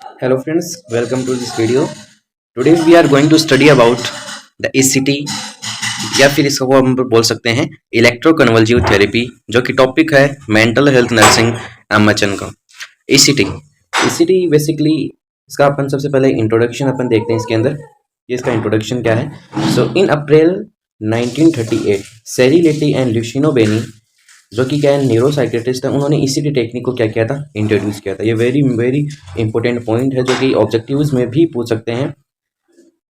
Hello friends, welcome to this video. Today we are going to study about the ECT या फिर इसको हम बोल सकते हैं इलेक्ट्रोकन्वल्सिव थेरेपी, जो कि टॉपिक है मेंटल हेल्थ नर्सिंग एमएचएन का। ECT बेसिकली इसका अपन सबसे पहले इंट्रोडक्शन अपन देखते हैं इसके अंदर। ये इसका इंट्रोडक्शन क्या है। सो इन अप्रैल 1938 सेरी लेटी एंड लुशिनो बेनी, जो कि क्या है न्यूरो साइकेट्रिस्ट है, उन्होंने ईसीटी टेक्निक को क्या किया था, इंट्रोड्यूस किया था। ये वेरी वेरी इंपॉर्टेंट पॉइंट है, जो कि ऑब्जेक्टिव्स में भी पूछ सकते हैं।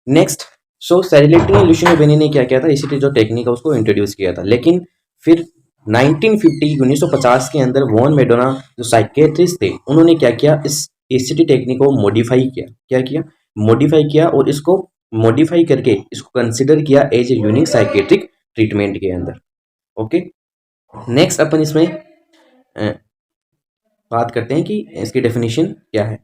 नेक्स्ट, सो सेरेलिटी एंड लुशिनो बेनी ने क्या किया था, ईसीटी जो टेक्निक है उसको इंट्रोड्यूस किया था। लेकिन फिर 1950 के अंदर वॉन मेडोना जो साइकेट्रिस्ट थे, उन्होंने क्या किया, इस ईसीटी टेक्निक को मॉडिफाई किया। क्या किया? मॉडिफाई किया, और इसको मॉडिफाई करके इसको कंसिडर किया as a unique psychiatric treatment के अंदर। ओके, नेक्स्ट अपन इसमें बात करते हैं कि इसकी डेफिनेशन क्या है।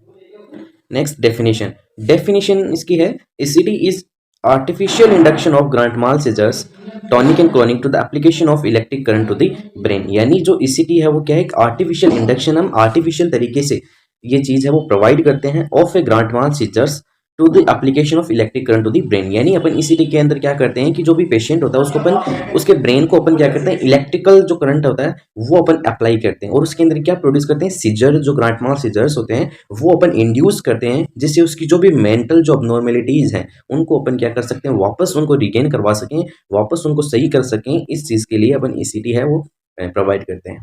नेक्स्ट, डेफिनेशन इसकी है, ECT is artificial induction of grand mal seizures tonic and clonic to the application of electric current to the brain. यानी जो ईसीटी है वो क्या है, एक आर्टिफिशियल इंडक्शन, हम आर्टिफिशियल तरीके से ये चीज़ है वो प्रोवाइड करते हैं of a grand mal seizures to the application of electric current to the brain. यानी अपन ईसीटी के अंदर क्या करते हैं कि जो भी पेशेंट होता है उसको अपन, उसके ब्रेन को अपन क्या करते हैं, इलेक्ट्रिकल जो करंट होता है वो अपन अप्लाई करते हैं, और उसके अंदर क्या प्रोड्यूस करते हैं, सीजर, जो ग्रांट-माल सीजर्स होते हैं वो अपन इंड्यूस करते हैं, जिससे उसकी जो भी मेंटल जो अबनॉर्मेलिटीज हैं उनको अपन क्या कर सकते हैं, वापस उनको रिगेन करवा सकें, वापस उनको सही कर सकें। इस चीज़ के लिए अपन ईसीटी है वो प्रोवाइड करते हैं।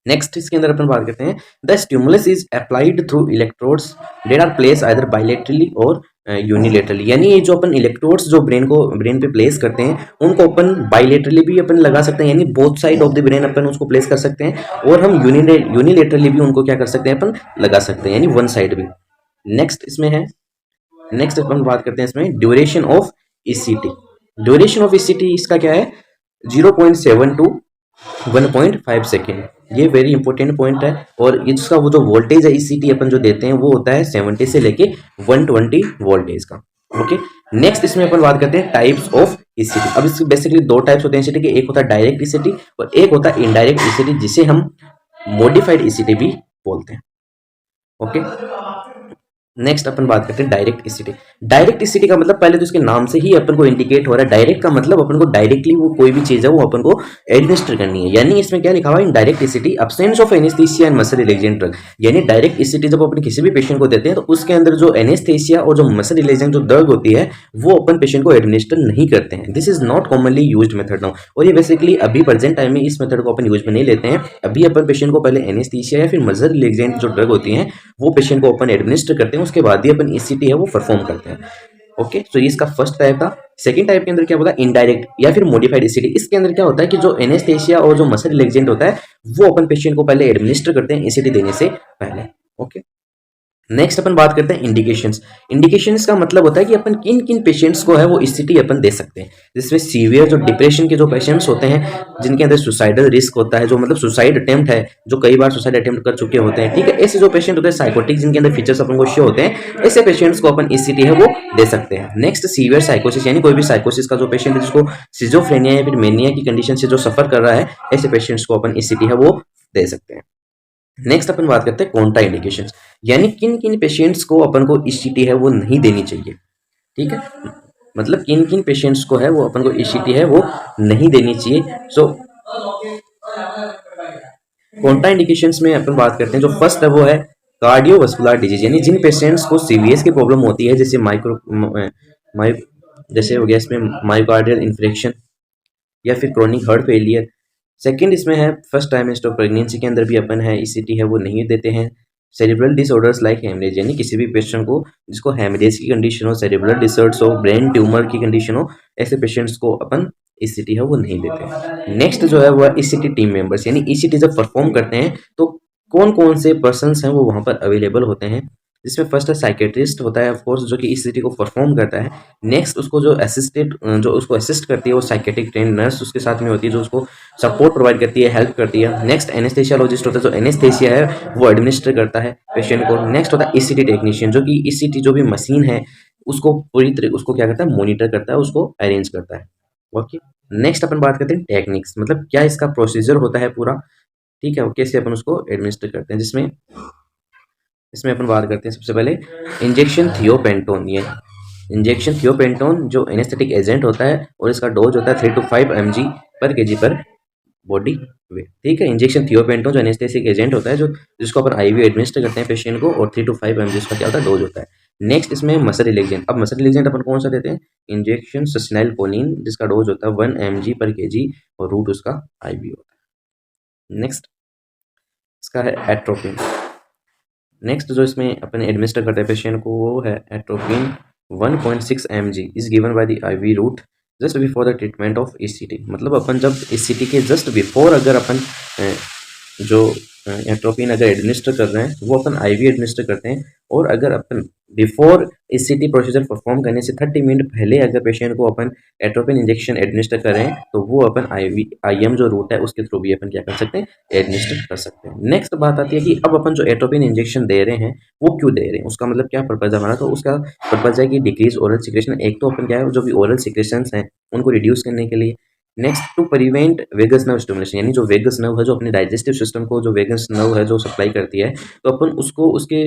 नेक्स्ट, इसके अंदर अपन बात करते हैं, the stimulus is applied through electrodes that are place either bilaterally और यूनिलेटरली। यानी ये जो अपन इलेक्ट्रोड्स जो ब्रेन पे प्लेस करते हैं उनको अपन बायलेटरली भी अपन लगा सकते हैं, यानी both side of the brain अपन उसको प्लेस कर सकते हैं, और हम यूनिलेटरली भी उनको क्या कर सकते हैं, अपन लगा सकते हैं, यानी वन साइड भी। नेक्स्ट इसमें है, नेक्स्ट अपन बात करते हैं इसमें duration of ECT. Duration of ECT इसका क्या है, 0.7 टू 1.5 सेकेंड। ये वेरी इंपॉर्टेंट पॉइंट है, और इसका वो जो वोल्टेज है ईसीटी अपन जो देते हैं वो होता है 70 से लेके 120 वोल्टेज का। ओके, नेक्स्ट इसमें अपन बात करते हैं टाइप्स ऑफ ईसीटी। अब इसके बेसिकली दो टाइप्स होते हैं ईसीटी के, एक होता है डायरेक्ट ईसीटी और एक होता है इनडायरेक्ट ईसीटी, जिसे हम मॉडिफाइड ईसीटी भी बोलते हैं। ओके, नेक्स्ट अपन बात करते हैं डायरेक्ट ईसीटी। डायरेक्ट ईसीटी का मतलब, पहले तो इसके नाम से ही अपन को इंडिकेट हो रहा है, डायरेक्ट का मतलब अपन को डायरेक्टली वो कोई भी चीज है वो अपन को एडमिनिस्टर करनी है। यानी इसमें क्या लिखा हुआ है, direct ECT absence of anaesthesia and muscle relaxant drug. यानी डायरेक्ट ईसीटी जब अपन किसी भी पेशेंट को देते हैं तो उसके अंदर जो एनेस्थीसिया और जो मसल रिलैक्सेंट जो ड्रग होती है वो अपन पेशेंट को एडमिनिस्टर नहीं करते हैं। This is not commonly used method now, और ये बेसिकली अभी प्रेजेंट टाइम में इस मेथड को अपन यूज में नहीं लेते हैं। अभी अपन पेशेंट को पहले एनेस्थीसिया या फिर मसल रिलैक्सेंट जो ड्रग होती है वो पेशेंट को अपन एडमिनिस्टर करते हैं, उसके बाद ही अपन ईसीटी है वो परफॉर्म करते हैं। ओके, तो ये इसका फर्स्ट टाइप था। सेकंड टाइप के अंदर क्या बोला, इनडायरेक्ट या फिर मॉडिफाइड ईसीटी। इसके अंदर क्या होता है कि जो एनेस्थेसिया और जो मसल रिलैक्सेंट होता है वो अपन पेशेंट को पहले एडमिनिस्टर करते हैं ईसीटी देने से पहले। ओके, नेक्स्ट अपन बात करते हैं इंडिकेशंस। इंडिकेशंस का मतलब होता है कि अपन किन किन पेशेंट्स को है वो ईसीटी अपन दे सकते हैं, जिसमें सीवियर जो डिप्रेशन के जो पेशेंट्स होते हैं, जिनके अंदर सुसाइडल रिस्क होता है, जो मतलब सुसाइड अटेम्प्ट है, जो कई बार सुसाइड अटेम्प्ट कर चुके होते हैं, ठीक है, ऐसे जो पेशेंट होते हैं साइकोटिक, जिनके अंदर फीचर्स अपन को शो होते हैं, ऐसे पेशेंट्स को अपन ईसीटी है वो दे सकते हैं। नेक्स्ट, सीवियर साइकोसिस, यानी कोई भी साइकोसिस का जो पेशेंट है, जिसको सिजोफ्रेनिया या फिर मेनिया की कंडीशन से जो सफर कर रहा है, ऐसे पेशेंट्स को अपन ईसीटी है वो दे सकते हैं। नेक्स्ट अपन बात करते हैं कॉन्ट्रा इंडिकेशंस, यानी किन किन पेशेंट्स को अपन को ईसीटी है वो नहीं देनी चाहिए। ठीक है, मतलब किन किन पेशेंट्स को है वो अपन को ईसीटी है वो नहीं देनी चाहिए। सो कॉन्ट्रा इंडिकेशंस में अपन बात करते हैं, जो फर्स्ट है वो है कार्डियोवास्कुलर डिजीज, यानी जिन पेशेंट्स को सीवीएस की प्रॉब्लम होती है, जैसे माइ जैसे हो गया इसमें मायोकार्डियल इन्फ्रेक्शन या फिर क्रोनिक हार्ट फेलियर। सेकंड इसमें है फर्स्ट ट्राइमेस्टर ऑफ प्रेगनेंसी के अंदर भी अपन है ईसीटी है वो नहीं देते हैं। सेरिब्रल डिसऑर्डर्स लाइक हेमरेज, यानी किसी भी पेशेंट को जिसको हेमरेज की कंडीशन हो, सेरिब्रल डिसऑर्डर्स हो, ब्रेन ट्यूमर की कंडीशन हो, ऐसे पेशेंट्स को अपन ईसीटी है वो नहीं देते। नेक्स्ट जो है वो ईसीटी टीम मेंबर्स, यानी ईसीटी जब परफॉर्म करते हैं तो कौन कौन से पर्सनस हैं वो वहाँ पर अवेलेबल होते हैं। जिसमें फर्स्ट है साइकेट्रिस्ट होता है, ऑफ कोर्स, जो कि ईसीटी को परफॉर्म करता है। नेक्स्ट, उसको जो जो उसको असिस्ट करती है वो साइकेट्रिक ट्रेन नर्स उसके साथ में होती है, जो उसको सपोर्ट प्रोवाइड करती है, हेल्प करती है। नेक्स्ट, एनेस्थेसियोलॉजिस्ट होता है, जो एनेस्थेसिया है वो एडमिनिस्टर करता है पेशेंट को। नेक्स्ट होता है ईसीटी टेक्नीशियन, जो कि ईसीटी जो भी मशीन है उसको पूरी तरह उसको क्या करता है, मॉनिटर करता है, उसको अरेंज करता है। ओके, नेक्स्ट अपन बात करते हैं टेक्निक्स, मतलब क्या इसका प्रोसीजर होता है पूरा, ठीक है, कैसे अपन उसको एडमिनिस्टर करते हैं, जिसमें इसमें अपन बात करते हैं सबसे पहले इंजेक्शन थियोपेंटोन। ये इंजेक्शन थियोपेंटोन जो एनेस्थेटिक एजेंट होता है और इसका डोज होता है 3 to 5 mg पर केजी पर बॉडी वेट। ठीक है, इंजेक्शन थियोपेंटोन जो एनेस्थेटिक एजेंट होता है, जो जिसको अपन आईवी एडमिनिस्टर करते हैं पेशेंट को, और 3 to 5 mg इसका क्या होता है, डोज होता है। नेक्स्ट इसमें मसल रिलैक्सेंट। अब मसल रिलैक्सेंट अपन कौन सा देते हैं, इंजेक्शन सस्टेनाइल कोलिन, जिसका डोज होता है 1 mg पर केजी और रूट उसका आईवी होता है। नेक्स्ट इसका है एट्रोपिन। नेक्स्ट जो इसमें अपन एडमिनिस्टर करते हैं पेशेंट को वो है atropine 1.6 mg is given by the IV route just before the treatment of ECT. मतलब अपन जब ईसीटी के जस्ट बिफोर अगर अपन जो एट्रोपिन अगर एडमिनिस्टर कर रहे हैं वो अपन आईवी एडमिनिस्टर करते हैं, और अगर अपन बिफोर ईसीटी प्रोसीजर परफॉर्म करने से 30 मिनट पहले अगर पेशेंट को अपन एट्रोपिन इंजेक्शन एडमिनिस्टर करें तो वो अपन आईवी आईएम जो रूट है उसके थ्रू भी अपन क्या कर सकते हैं, एडमिनिस्टर कर सकते हैं। नेक्स्ट बात आती है कि अब अपन जो एट्रोपिन इंजेक्शन दे रहे हैं वो क्यों दे रहे हैं, उसका मतलब क्या पर्पज है हमारा। तो उसका पर्पज है कि डिक्रीज ओरल सिक्रेशन। एक तो अपन क्या है, जो भी ओरल सिक्रेशंस हैं उनको रिड्यूस करने के लिए। Next to prevent vagus nerve stimulation, यानी जो वेगस नर्व है जो अपने डाइजेस्टिव सिस्टम को, जो वेगस नर्व है जो सप्लाई करती है, तो अपन उसको उसके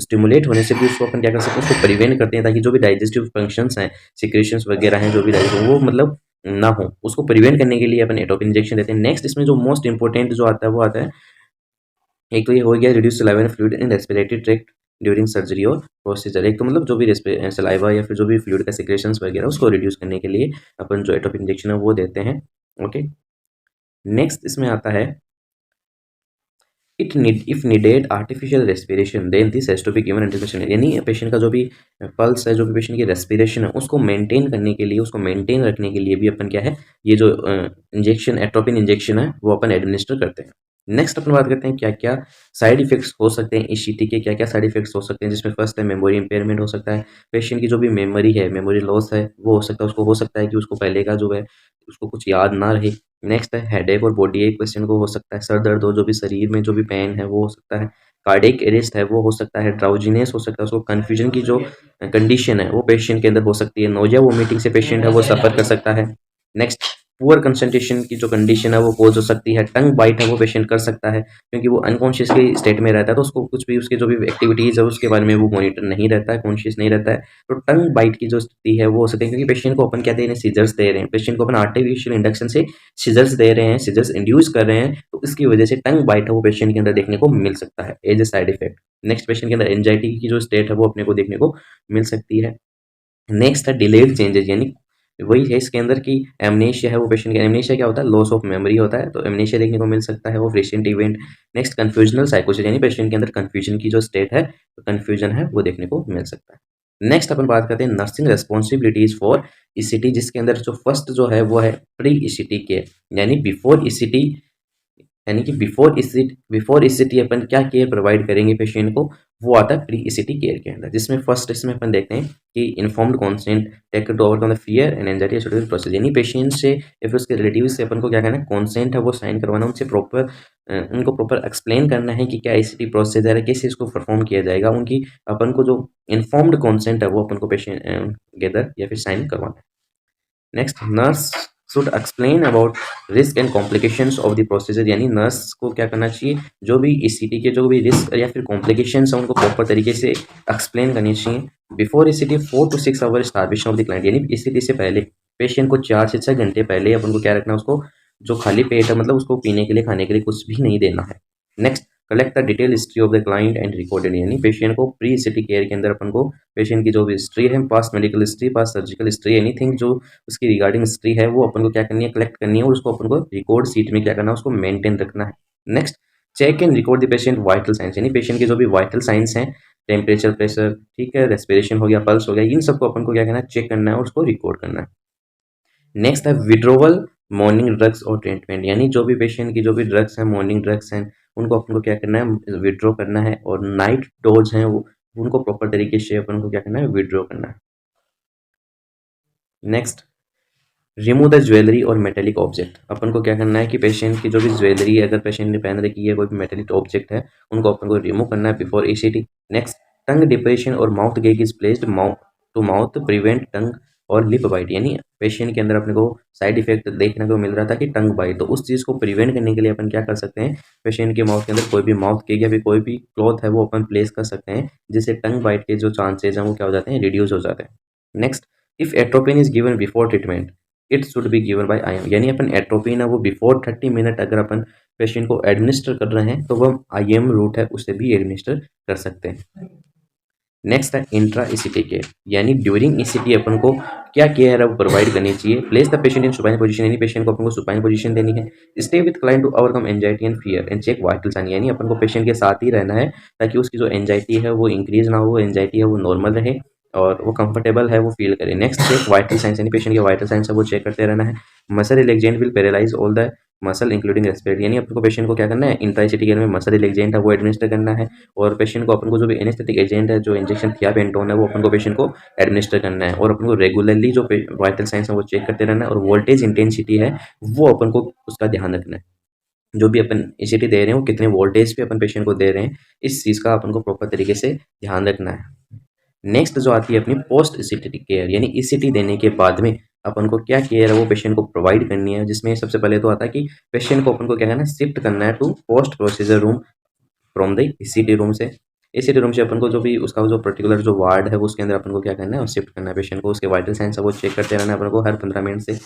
स्टिमुलेट होने से भी उसको अपन क्या कर सकते हैं, उसको प्रिवेंट करते हैं, ताकि जो भी डाइजेस्टिव फंक्शंस हैं, सिक्रेशंस वगैरह हैं जो भी डाइजेस्ट वो मतलब ना हो, उसको प्रिवेंट करने के लिए अपन एटोपिन इंजेक्शन देते हैं। नेक्स्ट इसमें जो मोस्ट इंपॉर्टेंट जो आता है वो आता है, एक तो ये हो गया reduce saliva fluid in respiratory tract during surgery और प्रोसीजर। एक तो मतलब जो भी सलाइवा या फिर जो भी फ्लूइड का सिक्रेशंस वगैरह उसको रिड्यूस करने के लिए अपन जो एटोपिन इंजेक्शन है वो देते हैं। ओके, नेक्स्ट इसमें आता है if needed artificial respiration then this has to be given indication. यानी पेशेंट का जो भी पल्स है, जो भी पेशेंट की रेस्पिरेशन है, उसको मेंटेन करने के लिए, उसको मेंटेन रखने के लिए भी अपन क्या है, ये जो इंजेक्शन एट्रोपिन इंजेक्शन है वो अपन एडमिनिस्टर करते हैं। नेक्स्ट अपन बात करते हैं क्या क्या साइड इफेक्ट्स हो सकते हैं ईसीटी के, क्या क्या साइड इफेक्ट्स हो सकते हैं, जिसमें फर्स्ट है मेमोरी इंपेयरमेंट हो सकता है। पेशेंट की जो भी मेमोरी है, मेमोरी लॉस है वो हो सकता है, उसको हो सकता है कि उसको पहले का जो है उसको कुछ याद ना रहे। नेक्स्ट है हेडेक और बॉडी एक पेशेंट को हो सकता है, सर दर्द हो, जो भी शरीर में जो भी पेन है वो हो सकता है। कार्डियक अरेस्ट है वो हो सकता है, ड्राउजीनेस हो सकता है, उसको कन्फ्यूजन की जो कंडीशन है वो पेशेंट के अंदर हो सकती है, नोजिया वोमिटिंग से पेशेंट है वो सफ़र कर सकता है। नेक्स्ट पुअर कंसंट्रेशन की जो कंडीशन है वो कोज हो सकती है। टंग बाइट है वो पेशेंट कर सकता है, क्योंकि वो अनकॉन्शियस के स्टेट में रहता है, तो उसको कुछ भी उसके जो भी एक्टिविटीज़ है उसके बारे में वो मॉनिटर नहीं रहता है, कॉन्शियस नहीं रहता है। तो टंग बाइट की जो स्थिति है वो हो सकती है, क्योंकि पेशेंट को अपन क्या दे रहे हैं, सीजर्स दे रहे हैं, पेशेंट को अपन आर्टिफिशियल इंडक्शन से सीजर्स दे रहे हैं, सीजर्स इंड्यूस कर रहे हैं, तो इसकी वजह से टंग बाइट है वो पेशेंट के अंदर देखने को मिल सकता है as a side effect. Next patient के अंदर एंजाइटी की जो स्टेट है वो अपने को देखने को मिल सकती है। नेक्स्ट है डिलेड चेंजेस, यानी वही है इसके अंदर की एमनेशिया है वो पेशेंट का। एमनेशिया क्या होता है, लॉस ऑफ मेमोरी होता है, तो एमनेशिया देखने को मिल सकता है, वो रिसेंट इवेंट। नेक्स्ट कन्फ्यूजनल साइकोसिस, यानी पेशेंट के अंदर कन्फ्यूजन की जो स्टेट है, तो कन्फ्यूजन है वो देखने को मिल सकता है। नेक्स्ट अपन बात करते हैं नर्सिंग रेस्पॉन्सिबिलिटीज फॉर ईसीटी, जिसके अंदर जो फर्स्ट जो है वो है प्री ईसीटी केयर, यानी बिफोर ईसीटी, यानी कि बिफोर ईसीटी अपन क्या केयर प्रोवाइड करेंगे पेशेंट को, वो आता है प्री ईसीटी केयर के अंदर, जिसमें फर्स्ट इसमें अपन देखते हैं कि informed consent take to overcome the fear and anxiety associated process. यानी पेशेंट से या फिर उसके रिलेटिव से अपन को क्या करना है, कॉन्सेंट है वो साइन करवाना, उनसे प्रॉपर उनको प्रॉपर एक्सप्लेन करना है कि क्या ईसीटी प्रोसीजर है, कैसे इसको परफॉर्म किया जाएगा, उनकी अपन को जो इन्फॉर्म्ड कॉन्सेंट है वो अपन को पेशेंट गेदर या फिर साइन करवाना है। Next nurse should explain about risk and complications of the procedure, यानी नर्स को क्या करना चाहिए, जो भी ईसीटी के जो भी रिस्क या फिर कॉम्प्लिकेशंस हैं उनको प्रॉपर तरीके से एक्सप्लेन करनी चाहिए। Before ECT 4 to 6 hour starvation of the client, यानी ईसीटी से पहले पेशेंट को 4 से 6 घंटे पहले अपन को क्या रखना है, उसको जो खाली पेट है मतलब उसको पीने के लिए खाने के लिए कुछ भी नहीं देना है। Next collect the detail history of the client and recorded, यानी पेशेंट को प्री ईसीटी केयर के अंदर अपन को पेशेंट की जो भी हिस्ट्री है, past medical history, past surgical history, anything जो उसकी रिगार्डिंग हिस्ट्री है वो अपन को क्या करनी है, कलेक्ट करनी है, और उसको अपन को रिकॉर्ड सीट में क्या करना है, उसको मेंटेन रखना है। Next check and record the patient vital signs, यानी पेशेंट के जो भी वाइटल साइंस हैं, टेम्परेचर, प्रेशर, ठीक है, रेस्पिरेशन हो गया, पल्स हो गया, इन सबको अपन को क्या करना है, चेक करना है और उसको रिकॉर्ड करना है। नेक्स्ट है विड्रोवल मॉर्निंग ड्रग्स और ट्रीटमेंट, यानी जो भी पेशेंट की जो भी ड्रग्स हैं, मॉर्निंग ड्रग्स हैं, उनको अपन को क्या करना है, विड्रॉ करना है, और नाइट डोज हैं वो उनको प्रॉपर तरीके से अपन को क्या करना है, विड्रॉ करना है। नेक्स्ट रिमूव द ज्वेलरी और मेटेलिक ऑब्जेक्ट, अपन को क्या करना है कि पेशेंट की जो भी ज्वेलरी है, अगर पेशेंट ने पहन रखी है, कोई भी मेटेलिक ऑब्जेक्ट है, उनको अपन को रिमूव करना है before ECT. Next tongue depression और mouth gag is placed mouth to mouth prevent tongue और लिप बाइट, यानी पेशेंट के अंदर अपने को साइड इफेक्ट देखने को मिल रहा था कि टंग बाइट, तो उस चीज़ को प्रिवेंट करने के लिए अपन क्या कर सकते हैं, पेशेंट के माउथ के अंदर कोई भी माउथ के या फिर कोई भी क्लॉथ है वो अपन प्लेस कर सकते हैं, जिससे टंग बाइट के जो चांसेज हैं वो क्या हो जाते हैं, रिड्यूस हो जाते हैं। Next, if atropine is given before treatment, it should be given by IM, यानी अपन एट्रोपिन है वो बिफोर 30 मिनट अगर अपन पेशेंट को एडमिनिस्टर कर रहे हैं तो वो हम आईएम रूट है उससे भी एडमिनिस्टर कर सकते हैं। नेक्स्ट है इंट्रा ईसीटी केयर, यानी ड्यूरिंग ईसीटी अपन को क्या केयर है वो प्रोवाइड करनी चाहिए। Place the patient in supine position, यानी पेशेंट को अपन को सुपाइन पोजीशन देनी है। Stay with client to overcome anxiety and fear and check vital sign, यानी अपन को पेशेंट के साथ ही रहना है ताकि उसकी जो एंजाइटी है वो इंक्रीज ना हो, एंजाइटी है वो नॉर्मल रहे और वो कंफर्टेबल है वो फील करे। नेक्स्ट, चेक वाइटल साइंस, यानी पेशेंट के वाइटल साइंस है वो चेक करते रहना है। Muscle relaxant will paralyse all the muscle including respiratory, यानी अपन को पेशेंट को क्या करना है, इंट्राइसिटी केयर में मसल रिलैक्सेंट है वो एडमिनिस्टर करना है और पेशेंट को अपन को जो भी एनेस्थेटिक एजेंट है, जो इंजेक्शन थियापेंटोन है वो अपन को पेशेंट को एडमिनिस्टर करना है और अपन को रेगुलरली जो वाइटल साइंस है वो चेक करते रहना है और वोल्टेज इंटेंसिटी है वो अपन को उसका ध्यान रखना है। जो भी अपन ईसीटी दे रहे हैं वो कितने वोल्टेज पे अपन पेशेंट को दे रहे हैं, इस चीज़ का अपन को प्रॉपर तरीके से ध्यान रखना है। नेक्स्ट जो आती है अपनी पोस्ट ईसीटी केयर, यानी ईसीटी देने के बाद में अपन को क्या केयर है वो पेशेंट को प्रोवाइड करनी है, जिसमें सबसे पहले तो आता है कि पेशेंट को अपन को क्या करना है, शिफ्ट करना है to post procedure room from the ECT room से। ईसीटी रूम से अपन को जो भी उसका जो पर्टिकुलर जो वार्ड है वो उसके अंदर अपन को क्या करना है, शिफ्ट करना है पेशेंट को। उसके वाइटल साइंस है वो चेक करते रहना है अपन को हर 15 मिनट से।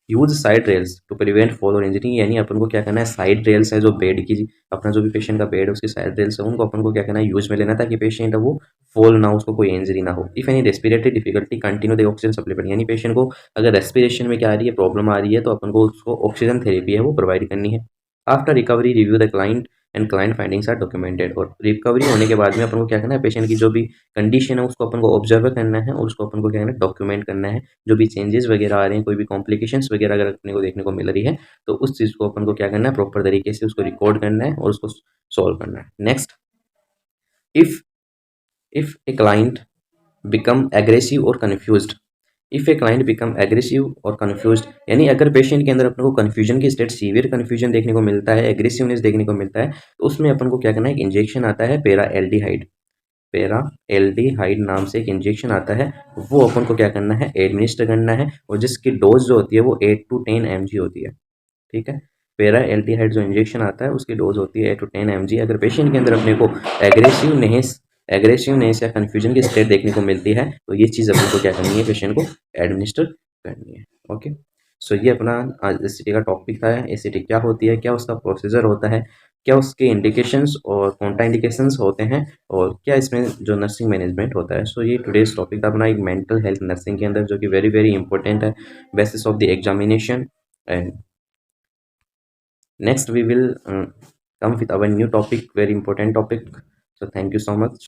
Use side rails to prevent fall और इंजरी, यानी अपन को क्या करना है, साइड रेल्स है जो बेड की, अपना जो भी पेशेंट का बेड है उसकी साइड रेल्स है उनको अपन को क्या करना है, यूज में लेना ताकि पेशेंट है वो फॉल ना हो, उसको कोई इंजरी ना हो। If any respiratory difficulty continue the oxygen supplement, यानी पेशेंट को अगर रेस्पिरेशन में क्या आ रही है, प्रॉब्लम आ रही है तो अपन को उसको ऑक्सीजन थेरेपी है वो प्रोवाइड करनी है। After recovery review the client and client findings are documented, और रिकवरी होने के बाद में अपन को क्या करना है, पेशेंट की जो भी कंडीशन है उसको अपन को ऑब्जर्व करना है और उसको अपन को क्या करना है, डॉक्यूमेंट करना है। जो भी चेंजेस वगैरह आ रहे हैं, कोई भी कॉम्प्लिकेशंस वगैरह अगर अपने को देखने को मिल रही है तो उस चीज़ को अपन को क्या करना है, प्रॉपर तरीके से उसको रिकॉर्ड करना है और उसको सॉल्व करना है। Next, if if a client become aggressive और confused, if a client become aggressive और कन्फ्यूज्ड, यानी अगर पेशेंट के अंदर अपने को कन्फ्यूजन की स्टेट, सीवियर कन्फ्यूजन देखने को मिलता है, एग्रेसिवनेस देखने को मिलता है, तो उसमें अपन को क्या करना है, एक इंजेक्शन आता है पेरा एल्डिहाइड, पेरा एल्डिहाइड नाम से एक इंजेक्शन आता है, वो अपन को क्या करना है, एडमिनिस्टर करना है और जिसकी डोज जो होती है वो 8 to 10 mg होती है। ठीक है, पेरा एल्डिहाइड जो इंजेक्शन आता है उसकी डोज होती है 8 to 10 mg। अगर पेशेंट के अंदर अपने को एग्रेसिवनेस या कन्फ्यूजन की स्टेट देखने को मिलती है तो ये चीज़ अपन को क्या करनी है, पेशेंट को एडमिनिस्टर करनी है। ओके, सो ये अपना आज एसीटी का टॉपिक था। एसीटी क्या होती है, क्या उसका प्रोसीजर होता है, क्या उसके इंडिकेशंस और कॉन्ट्रा इंडिकेशंस होते हैं और क्या इसमें जो नर्सिंग मैनेजमेंट होता है। सो ये टुडेज टॉपिक था अपना एक मेंटल हेल्थ नर्सिंग के अंदर, जो कि वेरी वेरी इंपॉर्टेंट है basis of the examination. And next we will come with our new topic, very important topic. So thank you so much.